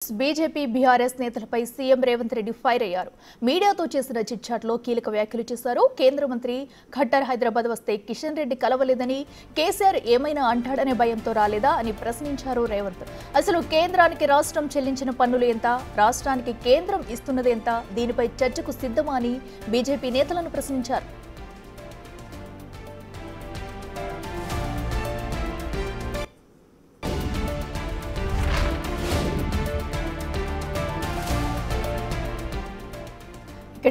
BJP BRS నేతలపై CM Revanth Reddy fire అయ్యారు. మీడియాతో చేసిన చిట్చాట్లో కీలక వ్యాఖ్యలు చేశారు. కేంద్ర మంత్రి ఖట్టర్ హైదరాబాద్ వస్తే కిషన్ రెడ్డి కలవలేదని, కేసీఆర్ ఏమైనా అంటాడనే భయంతో రాలేదా అని ప్రశ్నించారు రేవంత్. అసలు కేంద్రానికి రాష్ట్రం చెల్లించిన పన్నులు ఎంత, రాష్ట్రానికి కేంద్రం ఇస్తున్నది ఎంత, దీనిపై చర్చకు సిద్ధమా అని బీజేపీ నేతలను ప్రశ్నించారు.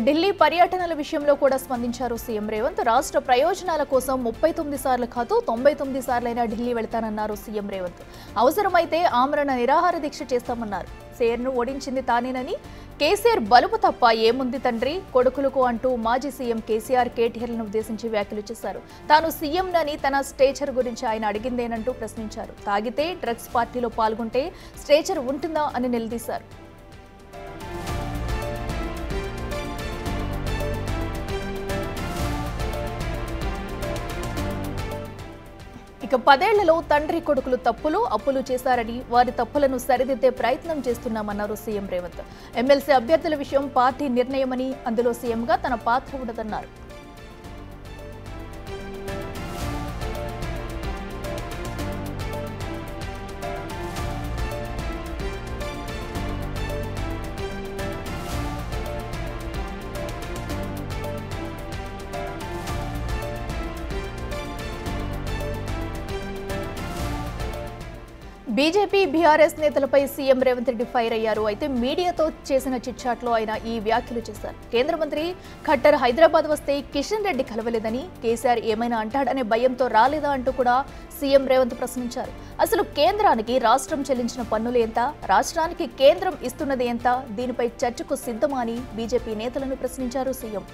ఢిల్లీ పర్యటనల విషయంలో కూడా స్పందించారు సీఎం రేవంత్. రాష్ట్ర ప్రయోజనాల కోసం 39 సార్లు కాదు 99 సార్లైనా ఢిల్లీ వెళ్తానన్నారు సీఎం రేవంత్. అవసరమైతే ఆమరణ నిరాహార దీక్ష చేస్తామన్నారు. కేసీఆర్ను ఓడించింది తానేనని, కేసీఆర్ బలుపు తప్ప ఏముంది తండ్రి కొడుకులకు అంటూ మాజీ సీఎం కేసీఆర్ కేటీఆర్లను ఉద్దేశించి వ్యాఖ్యలు చేశారు. తాను సీఎంనని తన స్టేచర్ గురించి ఆయన అడిగిందేనంటూ ప్రశ్నించారు. తాగితే డ్రగ్స్ పార్టీలో పాల్గొంటే స్టేచర్ ఉంటుందా అని నిలదీశారు. ఇక 10 ఏళ్లలో తండ్రి కొడుకులు తప్పులు అప్పులు చేశారని, వారి తప్పులను సరిదిద్దే ప్రయత్నం చేస్తున్నామన్నారు సీఎం రేవంత్. ఎమ్మెల్సీ అభ్యర్థుల విషయం పార్టీ నిర్ణయమని, అందులో సీఎంగా తన పాత్ర ఉండదన్నారు. బీజేపీ బీఆర్ఎస్ నేతలపై సీఎం రేవంత్ రెడ్డి ఫైర్ అయ్యారు. అయితే మీడియాతో చేసిన చిట్చాట్లో ఆయన ఈ వ్యాఖ్యలు చేశారు. కేంద్ర మంత్రి ఖట్టర్ హైదరాబాద్ వస్తే కిషన్ రెడ్డి కలవలేదని, కేసీఆర్ ఏమైనా అంటాడనే భయంతో రాలేదా అంటూ కూడా సీఎం రేవంత్ ప్రశ్నించారు. అసలు కేంద్రానికి రాష్ట్రం చెల్లించిన పన్నులు ఎంత, రాష్ట్రానికి కేంద్రం ఇస్తున్నది ఎంత, దీనిపై చర్చకు సిద్ధమా అని బీజేపీ నేతలను ప్రశ్నించారు సీఎం.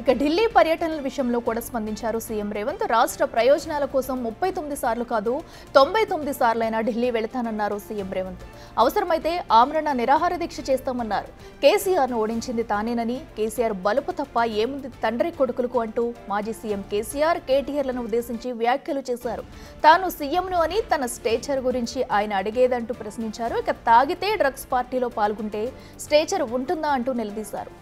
ఇక ఢిల్లీ పర్యటనల విషయంలో కూడా స్పందించారు సీఎం రేవంత్. రాష్ట్ర ప్రయోజనాల కోసం 39 సార్లు కాదు 99 సార్లైనా ఢిల్లీ వెళతానన్నారు సీఎం రేవంత్. అవసరమైతే ఆమరణ నిరాహార దీక్ష చేస్తామన్నారు. కేసీఆర్ను ఓడించింది తానేనని, కేసీఆర్ బలుపు తప్ప ఏముంది తండ్రి కొడుకులకు అంటూ మాజీ సీఎం కేసీఆర్ కేటీఆర్లను ఉద్దేశించి వ్యాఖ్యలు చేశారు. తాను సీఎంను అని తన స్టేచర్ గురించి ఆయన అడిగేదంటూ ప్రశ్నించారు. ఇక తాగితే డ్రగ్స్ పార్టీలో పాల్గొంటే స్టేచర్ ఉంటుందా అంటూ నిలదీశారు.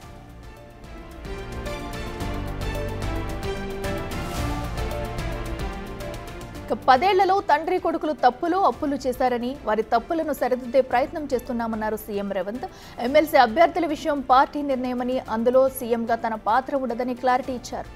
10 ఏళ్లలో తండ్రి కొడుకులు తప్పులు అప్పులు చేశారని, వారి తప్పులను సరిదిద్దే ప్రయత్నం చేస్తున్నామన్నారు సీఎం రేవంత్. ఎమ్మెల్సీ అభ్యర్థుల విషయం పార్టీ నిర్ణయమని, అందులో సీఎంగా తన పాత్ర ఉండదని క్లారిటీ ఇచ్చారు.